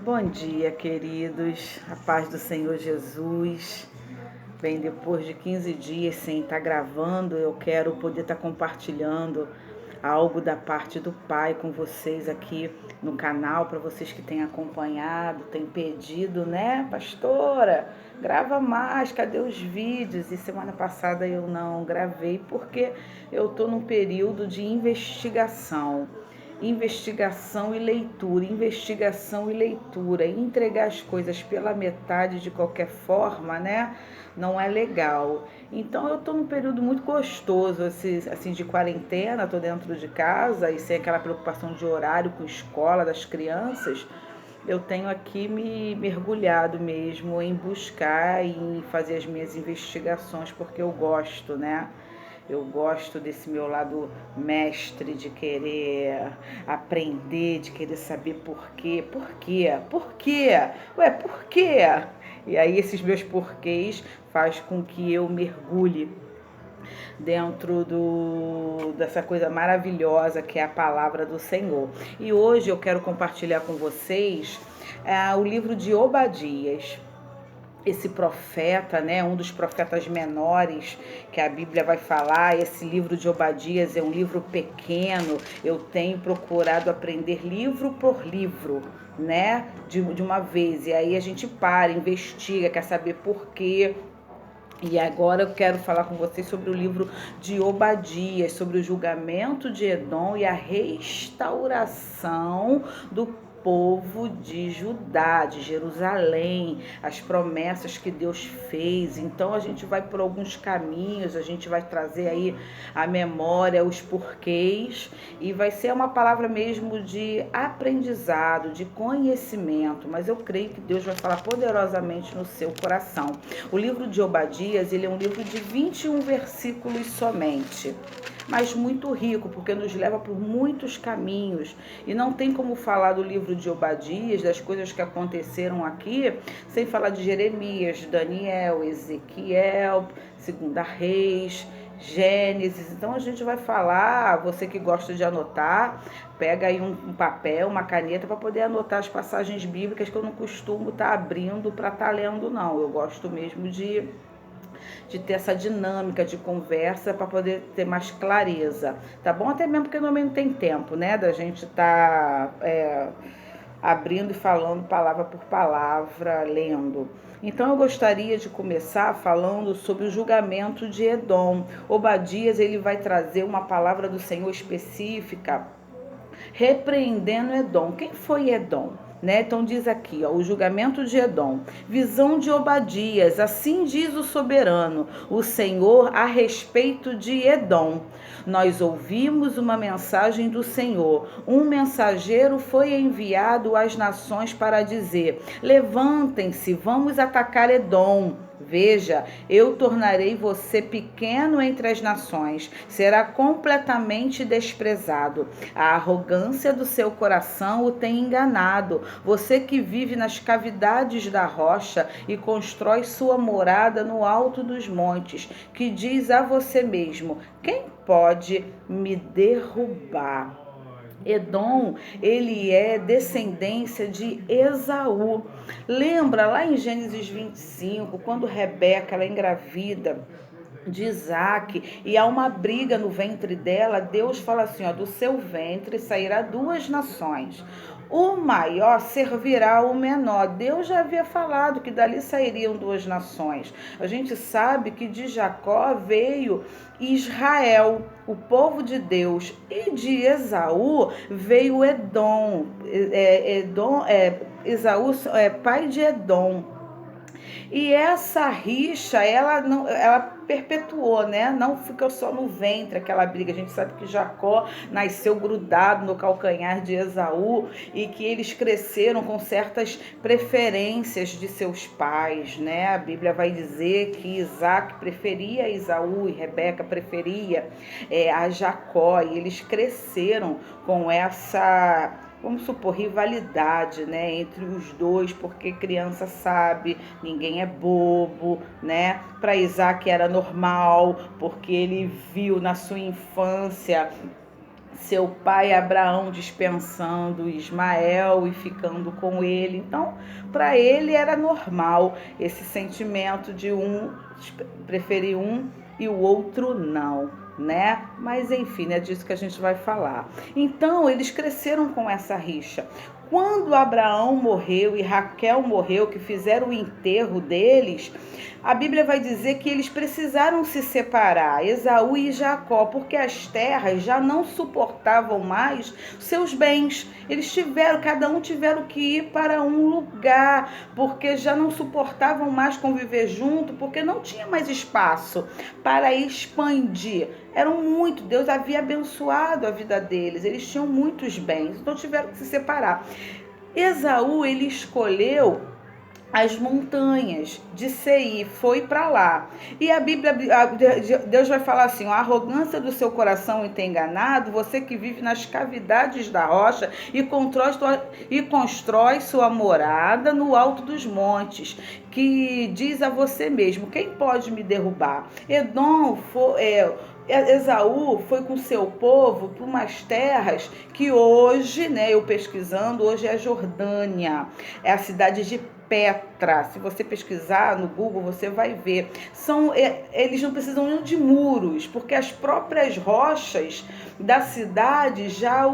Bom dia, queridos. A paz do Senhor Jesus. Bem, depois de 15 dias sem estar gravando, eu quero poder estar compartilhando algo da parte do Pai com vocês aqui no canal, para vocês que têm acompanhado, têm pedido, né, pastora, grava mais, cadê os vídeos? E semana passada eu não gravei porque eu estou num período de investigação e leitura, e entregar as coisas pela metade de qualquer forma, né? Não é legal. Então eu tô num período muito gostoso, assim, de quarentena, tô dentro de casa e sem aquela preocupação de horário com escola das crianças. Eu tenho aqui me mergulhado mesmo em buscar e fazer as minhas investigações, porque eu gosto, né? Eu gosto desse meu lado mestre de querer aprender, de querer saber por quê. Por quê? Por quê? Ué, por quê? E aí esses meus porquês faz com que eu mergulhe dentro dessa coisa maravilhosa que é a palavra do Senhor. E hoje eu quero compartilhar com vocês o livro de Obadias. Esse profeta, né, um dos profetas menores que a Bíblia vai falar. Esse livro de Obadias é um livro pequeno. Eu tenho procurado aprender livro por livro, né, de uma vez. E aí a gente investiga, quer saber por quê. E agora eu quero falar com vocês sobre o livro de Obadias, sobre o julgamento de Edom e a restauração do povo de Judá, de Jerusalém, as promessas que Deus fez. Então a gente vai por alguns caminhos, a gente vai trazer aí a memória, os porquês, e vai ser uma palavra mesmo de aprendizado, de conhecimento, mas eu creio que Deus vai falar poderosamente no seu coração. O livro de Obadias, ele é um livro de 21 versículos somente, mas muito rico, porque nos leva por muitos caminhos. E não tem como falar do livro de Obadias, das coisas que aconteceram aqui, sem falar de Jeremias, Daniel, Ezequiel, 2 Reis, Gênesis. Então a gente vai falar, você que gosta de anotar, pega aí um papel, uma caneta para poder anotar as passagens bíblicas, que eu não costumo estar abrindo para estar lendo, não. Eu gosto mesmo de ter essa dinâmica de conversa para poder ter mais clareza, tá bom? Até mesmo porque não tem tempo, né, da gente estar abrindo e falando palavra por palavra, lendo. Então eu gostaria de começar falando sobre o julgamento de Edom. Obadias, ele vai trazer uma palavra do Senhor específica, repreendendo Edom. Quem foi Edom? Né? Então diz aqui, ó, o julgamento de Edom. Visão de Obadias, assim diz o soberano, o Senhor, a respeito de Edom. Nós ouvimos uma mensagem do Senhor. Um mensageiro foi enviado às nações para dizer: levantem-se, vamos atacar Edom. Veja, eu tornarei você pequeno entre as nações, será completamente desprezado. A arrogância do seu coração o tem enganado. Você que vive nas cavidades da rocha e constrói sua morada no alto dos montes, que diz a você mesmo: quem pode me derrubar? Edom, ele é descendência de Esaú. Lembra lá em Gênesis 25, quando Rebeca ela engravida de Isaac e há uma briga no ventre dela, Deus fala assim, ó, do seu ventre sairá 2 nações. O maior servirá ao menor. Deus já havia falado que dali sairiam 2 nações. A gente sabe que de Jacó veio Israel, o povo de Deus, e de Esaú veio Edom. Esaú é pai de Edom. E essa rixa, ela perpetuou, né? Não ficou só no ventre aquela briga. A gente sabe que Jacó nasceu grudado no calcanhar de Esaú e que eles cresceram com certas preferências de seus pais, né? A Bíblia vai dizer que Isaac preferia Esaú e Rebeca preferia a Jacó, e eles cresceram com essa, vamos supor, rivalidade, né, entre os dois, porque criança sabe, ninguém é bobo, né? Para Isaac era normal, porque ele viu na sua infância seu pai Abraão dispensando Ismael e ficando com ele. Então, para ele era normal esse sentimento de um preferir um e o outro não, né? Mas enfim, é disso que a gente vai falar. Então, eles cresceram com essa rixa. Quando Abraão morreu e Raquel morreu, que fizeram o enterro deles, a Bíblia vai dizer que eles precisaram se separar, Esaú e Jacó, porque as terras já não suportavam mais seus bens. Eles cada um tiveram que ir para um lugar, porque já não suportavam mais conviver junto, porque não tinha mais espaço para expandir. Eram muito, Deus havia abençoado a vida deles, eles tinham muitos bens, então tiveram que se separar. Esaú, ele escolheu as montanhas de Seir, foi para lá. E a Bíblia, Deus vai falar assim: a arrogância do seu coração te enganado, você que vive nas cavidades da rocha e constrói sua morada no alto dos montes, que diz a você mesmo: quem pode me derrubar? Esaú foi com seu povo para umas terras que hoje, né, eu pesquisando, hoje é Jordânia, é a cidade de Petra. Se você pesquisar no Google, você vai ver. Eles não precisam nem de muros, porque as próprias rochas da cidade já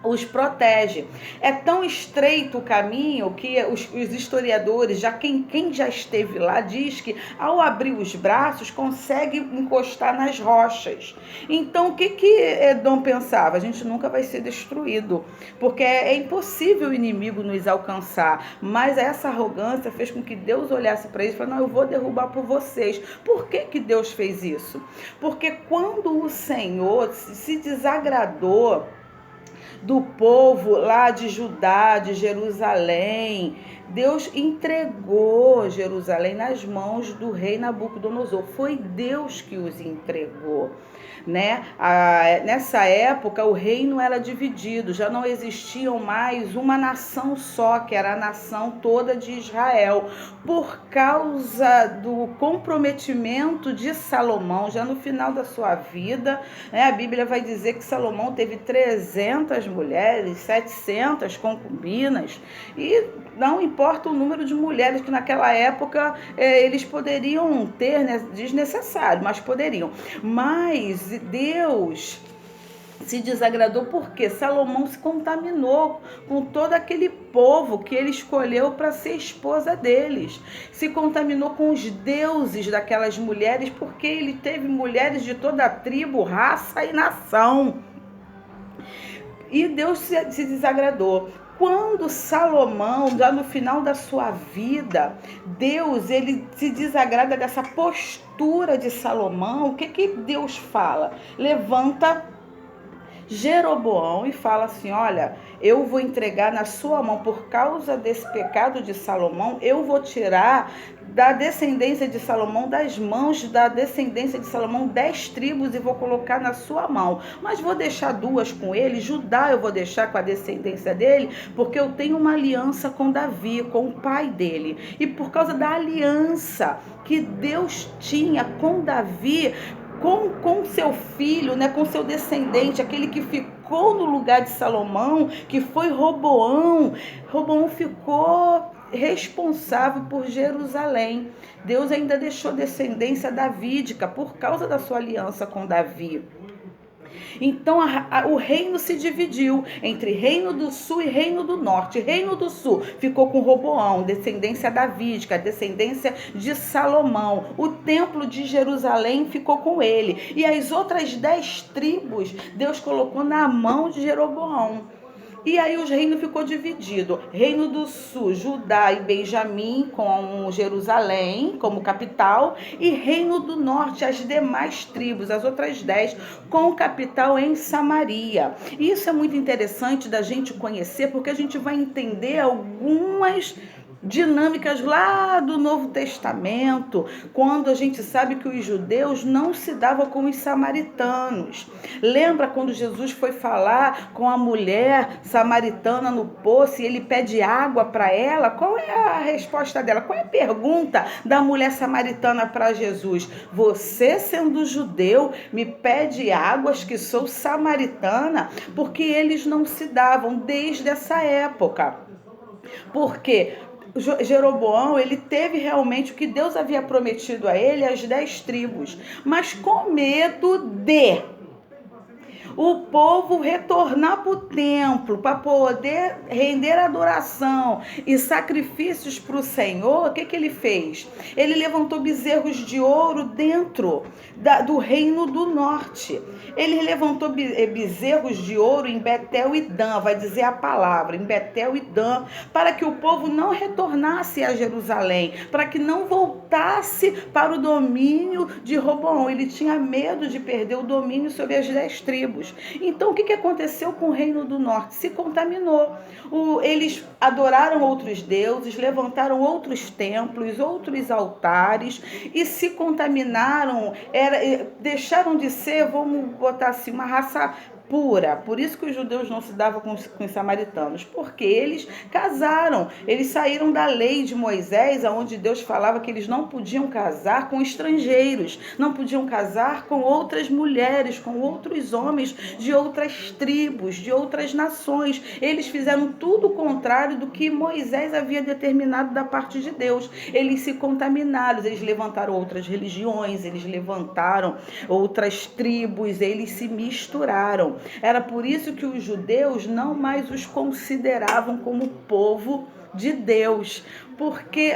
os protege. É tão estreito o caminho que os historiadores, quem já esteve lá, diz que ao abrir os braços consegue encostar nas rochas. Então, o que Edom pensava? A gente nunca vai ser destruído, porque é impossível o inimigo nos alcançar. Mas essa arrogância fez com que Deus olhasse para eles e falasse: não, eu vou derrubar por vocês. Por que Deus fez isso? Porque quando o Senhor se desagradou do povo lá de Judá, de Jerusalém, Deus entregou Jerusalém nas mãos do rei Nabucodonosor. Foi Deus que os entregou, né? Nessa época o reino era dividido, já não existiam mais uma nação só, que era a nação toda de Israel, por causa do comprometimento de Salomão. Já no final da sua vida, né, a Bíblia vai dizer que Salomão teve 300 mulheres, 700 concubinas, e não importa o número de mulheres que naquela época eles poderiam ter, né, desnecessário, mas poderiam. Mas Deus se desagradou porque Salomão se contaminou com todo aquele povo que ele escolheu para ser esposa deles. Se contaminou com os deuses daquelas mulheres, porque ele teve mulheres de toda a tribo, raça e nação. E Deus se desagradou. Quando Salomão, já no final da sua vida, Deus, ele se desagrada dessa postura de Salomão. O que Deus fala? Levanta Jeroboão e fala assim: olha, eu vou entregar na sua mão, por causa desse pecado de Salomão, eu vou tirar da descendência de Salomão, das mãos da descendência de Salomão, 10 tribos e vou colocar na sua mão. Mas vou deixar 2 com ele, Judá eu vou deixar com a descendência dele, porque eu tenho uma aliança com Davi, com o pai dele. E por causa da aliança que Deus tinha com Davi, com seu filho, né, com seu descendente, aquele que ficou no lugar de Salomão, que foi Roboão. Roboão ficou responsável por Jerusalém. Deus ainda deixou descendência davídica por causa da sua aliança com Davi. Então o reino se dividiu entre reino do sul e reino do norte. Reino do sul ficou com Roboão, descendência davídica, descendência de Salomão. O templo de Jerusalém ficou com ele. E as outras 10 tribos Deus colocou na mão de Jeroboão. E aí o reino ficou dividido. Reino do sul, Judá e Benjamim, com Jerusalém como capital. E reino do norte, as demais tribos, as outras 10, com capital em Samaria. E isso é muito interessante da gente conhecer, porque a gente vai entender algumas dinâmicas lá do Novo Testamento, quando a gente sabe que os judeus não se davam com os samaritanos. Lembra quando Jesus foi falar com a mulher samaritana no poço e ele pede água para ela? Qual é a resposta dela? Qual é a pergunta da mulher samaritana para Jesus? Você, sendo judeu, me pede águas que sou samaritana? Porque eles não se davam desde essa época. Porque Jeroboão, ele teve realmente o que Deus havia prometido a ele, as 10 tribos, mas com medo de o povo retornar para o templo para poder render adoração e sacrifícios para o Senhor. O que ele fez? Ele levantou bezerros de ouro dentro do reino do norte. Ele levantou bezerros de ouro em Betel e Dan, vai dizer a palavra, em Betel e Dan, para que o povo não retornasse a Jerusalém, para que não voltasse para o domínio de Roboão. Ele tinha medo de perder o domínio sobre as 10 tribos. Então, o que aconteceu com o reino do norte? Se contaminou. Eles adoraram outros deuses, levantaram outros templos, outros altares e se contaminaram, deixaram de ser, vamos botar assim, uma raça pura. Por isso que os judeus não se davam com os samaritanos, porque eles casaram, eles saíram da lei de Moisés, onde Deus falava que eles não podiam casar com estrangeiros, não podiam casar com outras mulheres, com outros homens de outras tribos, de outras nações. Eles fizeram tudo o contrário do que Moisés havia determinado da parte de Deus. Eles se contaminaram, eles levantaram outras religiões, eles levantaram outras tribos, eles se misturaram. Era por isso que os judeus não mais os consideravam como povo de Deus, porque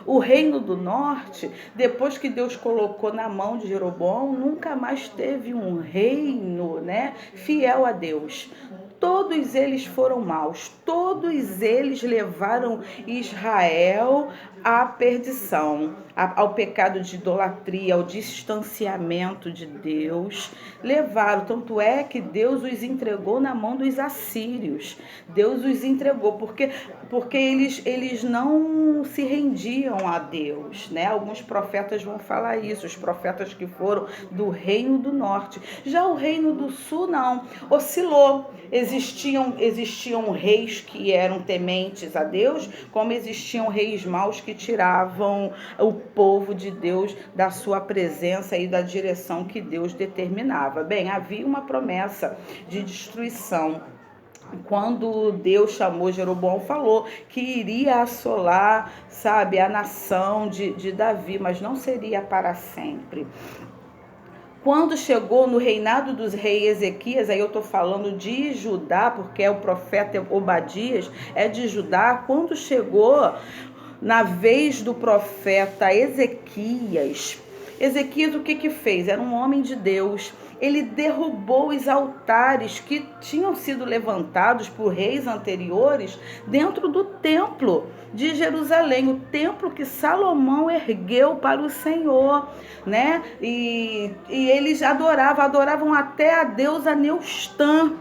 o reino do norte, depois que Deus colocou na mão de Jeroboão, nunca mais teve um reino, fiel a Deus. Todos eles foram maus, todos eles levaram Israel à perdição, ao pecado de idolatria, ao distanciamento de Deus. Levaram, tanto é que Deus os entregou na mão dos assírios. Deus os entregou, porque eles não se rendiam a Deus, Alguns profetas vão falar isso, os profetas que foram do reino do norte. Já o reino do sul não, oscilou. Existiam reis que eram tementes a Deus, como existiam reis maus que tiravam o povo de Deus da sua presença e da direção que Deus determinava. Bem, havia uma promessa de destruição. Quando Deus chamou Jeroboão, falou que iria assolar, a nação de Davi, mas não seria para sempre. Quando chegou no reinado dos reis Ezequias, aí eu estou falando de Judá, porque é o profeta Obadias, é de Judá. Quando chegou na vez do profeta Ezequias, o que fez? Era um homem de Deus. Ele derrubou os altares que tinham sido levantados por reis anteriores dentro do templo de Jerusalém, o templo que Salomão ergueu para o Senhor, E eles adoravam até a deusa Neustã,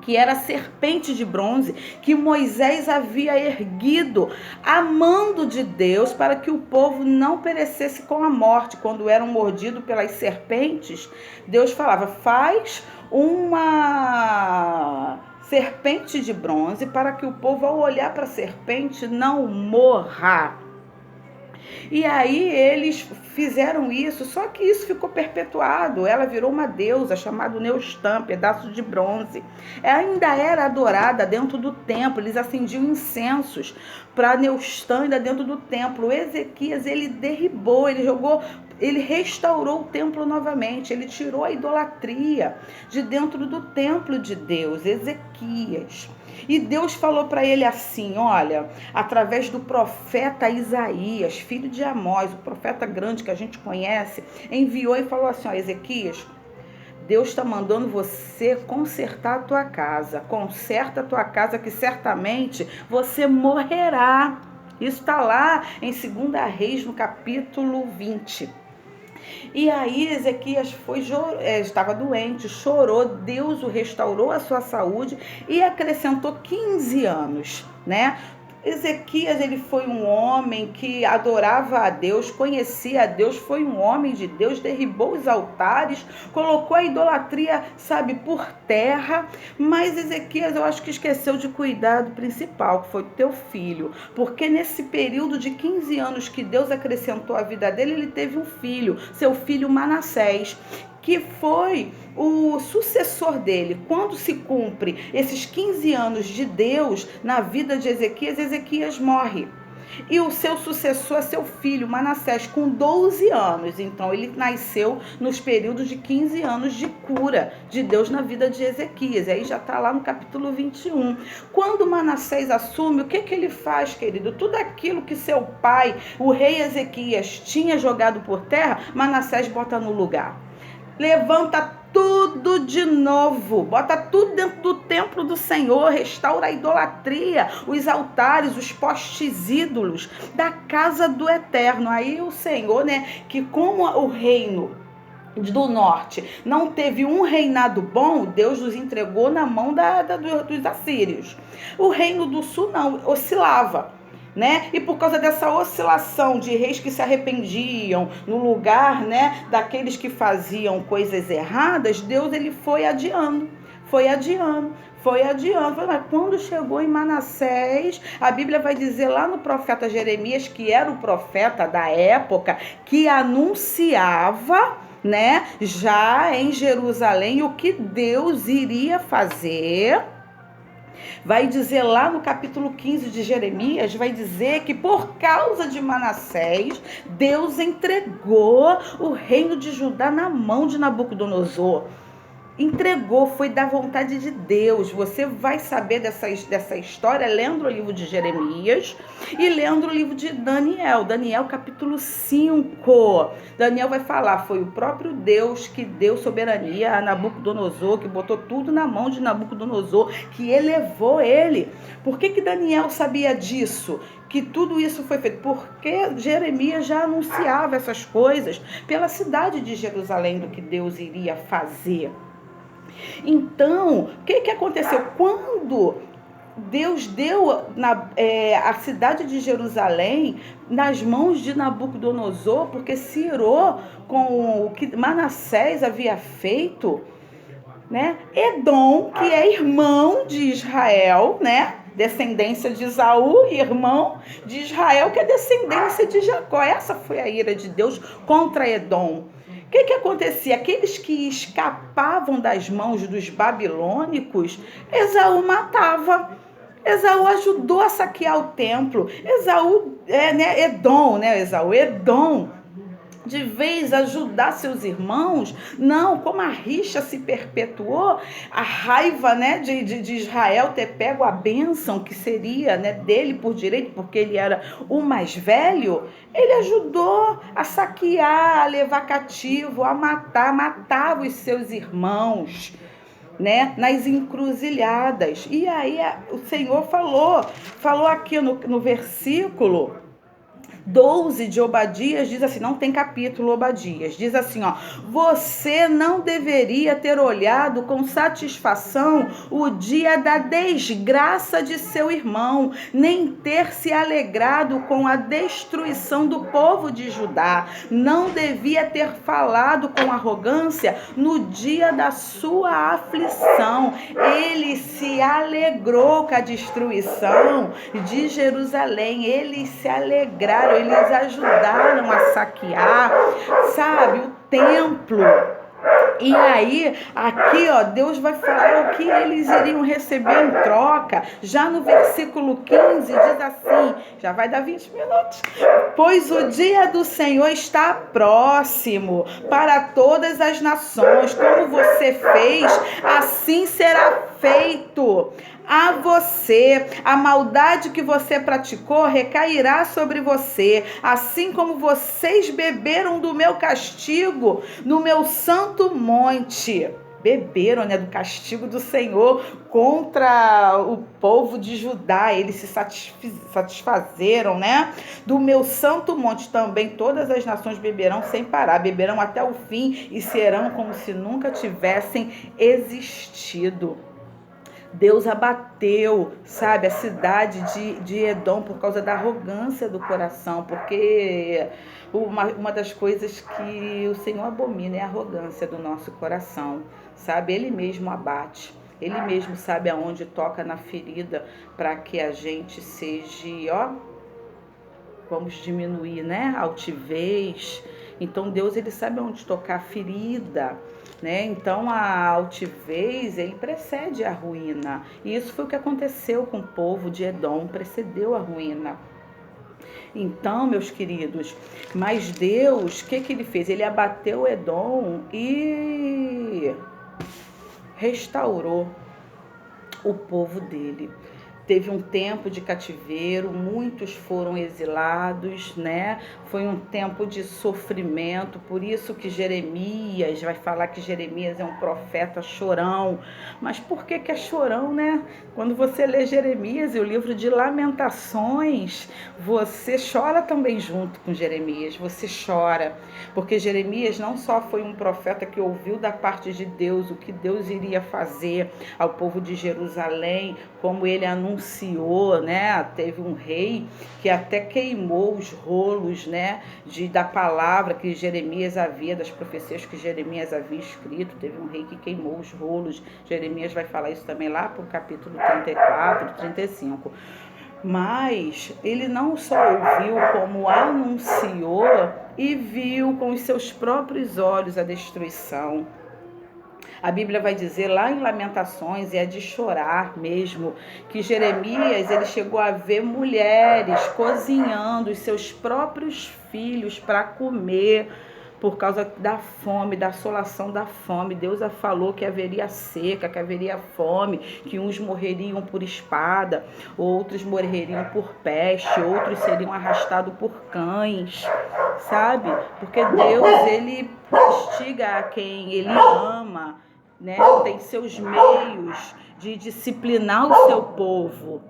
que era a serpente de bronze que Moisés havia erguido a mando de Deus para que o povo não perecesse com a morte. Quando eram mordidos pelas serpentes, Deus falava: faz uma serpente de bronze para que o povo, ao olhar para a serpente, não morra. E aí eles fizeram isso, só que isso ficou perpetuado. Ela virou uma deusa chamada Neustã, pedaço de bronze. Ela ainda era adorada dentro do templo, eles acendiam incensos para Neustã ainda dentro do templo. Ezequias, ele derribou, ele restaurou o templo novamente, ele tirou a idolatria de dentro do templo de Deus, Ezequias. E Deus falou para ele assim, olha, através do profeta Isaías, filho de Amós, o profeta grande que a gente conhece, enviou e falou assim, ó, Ezequias, Deus está mandando você consertar a tua casa, conserta a tua casa que certamente você morrerá. Isso está lá em 2 Reis, no capítulo 20. E aí Ezequias estava doente, chorou, Deus o restaurou a sua saúde e acrescentou 15 anos, né? Ezequias, ele foi um homem que adorava a Deus, conhecia a Deus, foi um homem de Deus, derribou os altares, colocou a idolatria, por terra, mas Ezequias, eu acho que esqueceu de cuidar do principal, que foi o teu filho, porque nesse período de 15 anos que Deus acrescentou à vida dele, ele teve um filho, seu filho Manassés, que foi o sucessor dele. Quando se cumpre esses 15 anos de Deus na vida de Ezequias, Ezequias morre. E o seu sucessor é seu filho, Manassés, com 12 anos. Então, ele nasceu nos períodos de 15 anos de cura de Deus na vida de Ezequias. E aí já está lá no capítulo 21. Quando Manassés assume, o que ele faz, querido? Tudo aquilo que seu pai, o rei Ezequias, tinha jogado por terra, Manassés bota no lugar. Levanta tudo de novo, bota tudo dentro do templo do Senhor, restaura a idolatria, os altares, os postes ídolos da casa do Eterno. Aí o Senhor, que como o reino do norte não teve um reinado bom, Deus nos entregou na mão dos assírios. O reino do sul não, oscilava. E por causa dessa oscilação de reis que se arrependiam no lugar, daqueles que faziam coisas erradas, Deus ele foi adiando. Mas quando chegou em Manassés, a Bíblia vai dizer lá no profeta Jeremias, que era o profeta da época, que anunciava, já em Jerusalém, o que Deus iria fazer. Vai dizer lá no capítulo 15 de Jeremias, vai dizer que por causa de Manassés, Deus entregou o reino de Judá na mão de Nabucodonosor. Entregou, foi da vontade de Deus. Você vai saber dessa história lendo o livro de Jeremias e lendo o livro de Daniel. Daniel capítulo 5. Daniel vai falar, foi o próprio Deus que deu soberania a Nabucodonosor, que botou tudo na mão de Nabucodonosor, que elevou ele. Por que Daniel sabia disso? Que tudo isso foi feito? Porque Jeremias já anunciava essas coisas pela cidade de Jerusalém, do que Deus iria fazer. Então, o que aconteceu? Quando Deus deu a cidade de Jerusalém nas mãos de Nabucodonosor, porque se irou com o que Manassés havia feito, Edom, que é irmão de Israel, descendência de Esaú, irmão de Israel, que é descendência de Jacó. Essa foi a ira de Deus contra Edom. O que acontecia? Aqueles que escapavam das mãos dos babilônicos, Esaú matava. Esaú ajudou a saquear o templo. Edom, de vez ajudar seus irmãos, não, como a rixa se perpetuou, a raiva de Israel ter pego a bênção que seria dele por direito, porque ele era o mais velho, ele ajudou a saquear, a levar cativo, a matava os seus irmãos, nas encruzilhadas. E aí o Senhor falou aqui no versículo 12 de Obadias, diz assim, não tem capítulo Obadias, diz assim, você não deveria ter olhado com satisfação o dia da desgraça de seu irmão, nem ter se alegrado com a destruição do povo de Judá, não devia ter falado com arrogância no dia da sua aflição, ele se alegrou com a destruição de Jerusalém, eles se alegraram, eles ajudaram a saquear, o templo. E aí, aqui, Deus vai falar o que eles iriam receber em troca. Já no versículo 15, diz assim, já vai dar 20 minutos. Pois o dia do Senhor está próximo para todas as nações. Como você fez, assim será feito a você. A maldade que você praticou recairá sobre você, assim como vocês beberam do meu castigo no meu santo monte. beberam, né, do castigo do Senhor contra o povo de Judá. Eles se satisfazeram, né? Do meu santo monte também todas as nações beberão sem parar, beberão até o fim e serão como se nunca tivessem existido. Deus abateu, sabe, a cidade de Edom por causa da arrogância do coração, porque uma das coisas que o Senhor abomina é a arrogância do nosso coração, sabe? Ele mesmo abate, ele mesmo sabe aonde toca na ferida para que a gente seja, vamos diminuir, né, a altivez. Então Deus, ele sabe aonde tocar a ferida, né? Então a altivez, ele precede a ruína. E isso foi o que aconteceu com o povo de Edom, precedeu a ruína. Então, meus queridos, mas Deus, o que ele fez? Ele abateu Edom e restaurou o povo dele. Teve um tempo de cativeiro, muitos foram exilados, né? Foi um tempo de sofrimento, por isso que Jeremias vai falar que Jeremias é um profeta chorão. Mas por que é chorão, né? Quando você lê Jeremias e o livro de Lamentações, você chora também junto com Jeremias, você chora. Porque Jeremias não só foi um profeta que ouviu da parte de Deus o que Deus iria fazer ao povo de Jerusalém, como ele anunciou, né? Teve um rei que até queimou os rolos, né, da palavra que Jeremias havia, das profecias que Jeremias havia escrito. Teve um rei que queimou os rolos. Jeremias vai falar isso também lá para o capítulo 34, 35. Mas ele não só ouviu, como anunciou e viu com os seus próprios olhos a destruição. A Bíblia vai dizer lá em Lamentações, e é de chorar mesmo, que Jeremias, ele chegou a ver mulheres cozinhando os seus próprios filhos para comer, por causa da fome, da assolação da fome. Deus falou que haveria seca, que haveria fome, que uns morreriam por espada, outros morreriam por peste, outros seriam arrastados por cães, sabe? Porque Deus, ele castiga a quem ele ama, né? Tem seus meios de disciplinar o seu povo.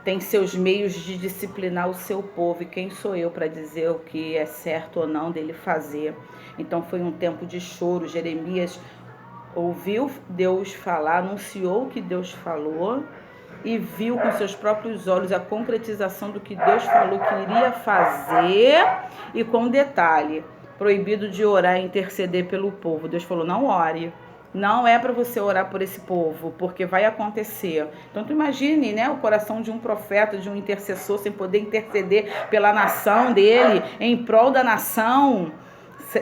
Tem seus meios de disciplinar o seu povo. E quem sou eu para dizer o que é certo ou não dele fazer? Então foi um tempo de choro. Jeremias ouviu Deus falar, anunciou o que Deus falou e viu com seus próprios olhos a concretização do que Deus falou que iria fazer. E com detalhe, proibido de orar e interceder pelo povo. Deus falou, não ore. Não é para você orar por esse povo, porque vai acontecer. Então, tu imagine, né, o coração de um profeta, de um intercessor, sem poder interceder pela nação dele, em prol da nação,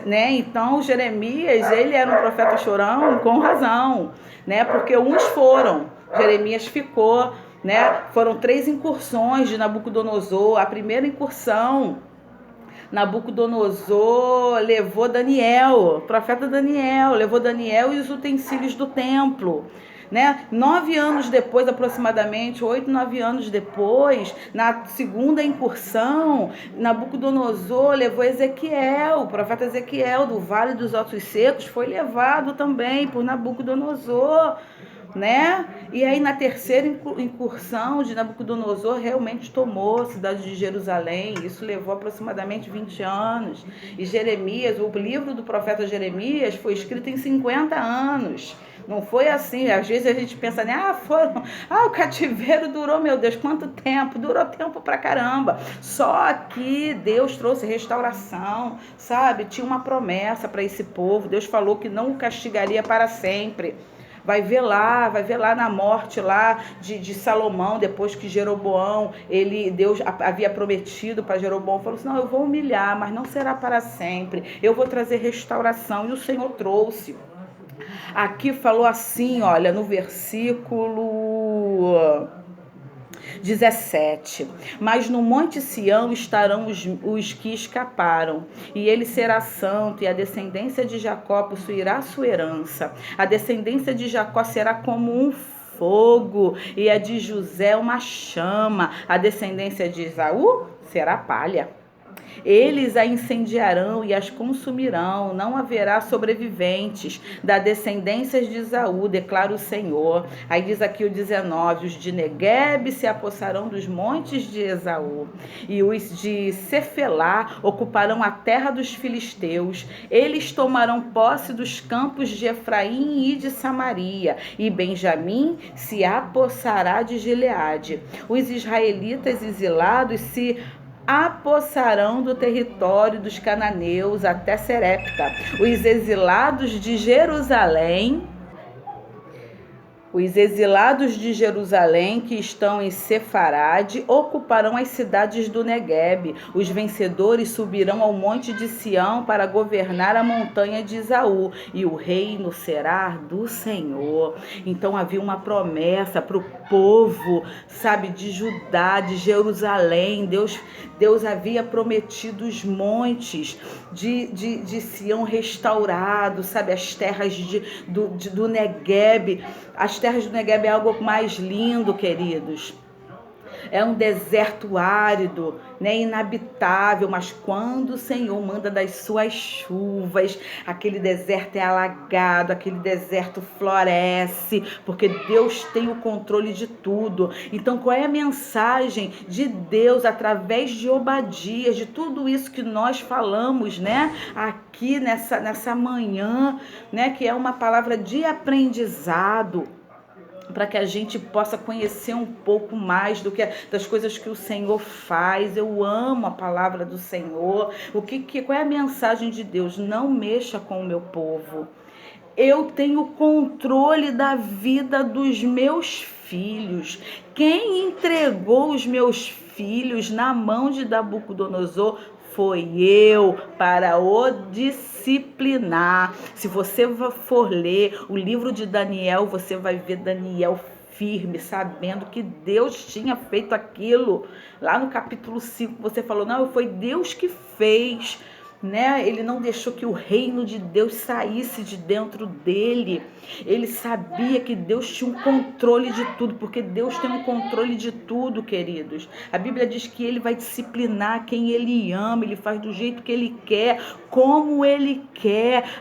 né? Então, Jeremias, ele era um profeta chorão com razão, né? Porque uns foram, Jeremias ficou, né? Foram 3 incursões de Nabucodonosor. A primeira incursão, Nabucodonosor levou Daniel, o profeta Daniel, levou Daniel e os utensílios do templo, né? 9 anos depois, aproximadamente, 8, 9 anos depois, na segunda incursão, Nabucodonosor levou Ezequiel, o profeta Ezequiel, do Vale dos Ossos Secos, foi levado também por Nabucodonosor, né? E aí na terceira incursão de Nabucodonosor realmente tomou a cidade de Jerusalém. Isso levou aproximadamente 20 anos. E Jeremias, o livro do profeta Jeremias foi escrito em 50 anos. Não foi assim. Às vezes a gente pensa, né? O cativeiro durou, meu Deus, quanto tempo? Durou tempo pra caramba. Só que Deus trouxe restauração, sabe? Tinha uma promessa para esse povo. Deus falou que não o castigaria para sempre. Vai ver lá na morte lá de Salomão, depois que Jeroboão, Deus havia prometido para Jeroboão, falou assim, não, eu vou humilhar, mas não será para sempre, eu vou trazer restauração, e o Senhor trouxe. Aqui falou assim, olha, no versículo 17, mas no Monte Sião estarão os que escaparam, e ele será santo, e a descendência de Jacó possuirá sua herança. A descendência de Jacó será como um fogo, e a de José uma chama. A descendência de Esaú será palha. Eles a incendiarão e as consumirão, não haverá sobreviventes da descendência de Esaú, declara o Senhor. Aí diz aqui o 19, os de Neguebe se apossarão dos montes de Esaú, e os de Cefelá ocuparão a terra dos filisteus. Eles tomarão posse dos campos de Efraim e de Samaria, e Benjamim se apossará de Gileade. Os israelitas exilados se apossarão do território dos cananeus até Serepta. Os exilados de Jerusalém que estão em Sefarade ocuparão as cidades do Neguebe. Os vencedores subirão ao monte de Sião para governar a montanha de Esaú, e o reino será do Senhor. Então havia uma promessa para o povo, sabe, de Judá, de Jerusalém. Deus havia prometido os montes de Sião restaurados, sabe, as terras do Neguebe. As terras do Neguebe é algo mais lindo, queridos. É um deserto árido, né, inabitável, mas quando o Senhor manda das suas chuvas, aquele deserto é alagado, aquele deserto floresce, porque Deus tem o controle de tudo. Então, qual é a mensagem de Deus através de Obadias, de tudo isso que nós falamos, né, aqui nessa manhã, né, que é uma palavra de aprendizado, para que a gente possa conhecer um pouco mais das coisas que o Senhor faz. Eu amo a palavra do Senhor. Qual é a mensagem de Deus? Não mexa com o meu povo. Eu tenho controle da vida dos meus filhos. Quem entregou os meus filhos na mão de Nabucodonosor foi eu, para o disciplinar. Se você for ler o livro de Daniel, você vai ver Daniel firme, sabendo que Deus tinha feito aquilo. Lá no capítulo 5, você falou, não, foi Deus que fez, né? Ele não deixou que o reino de Deus saísse de dentro dele. Ele sabia que Deus tinha um controle de tudo, porque Deus tem um controle de tudo, queridos. A Bíblia diz que ele vai disciplinar quem ele ama, ele faz do jeito que ele quer, como ele quer.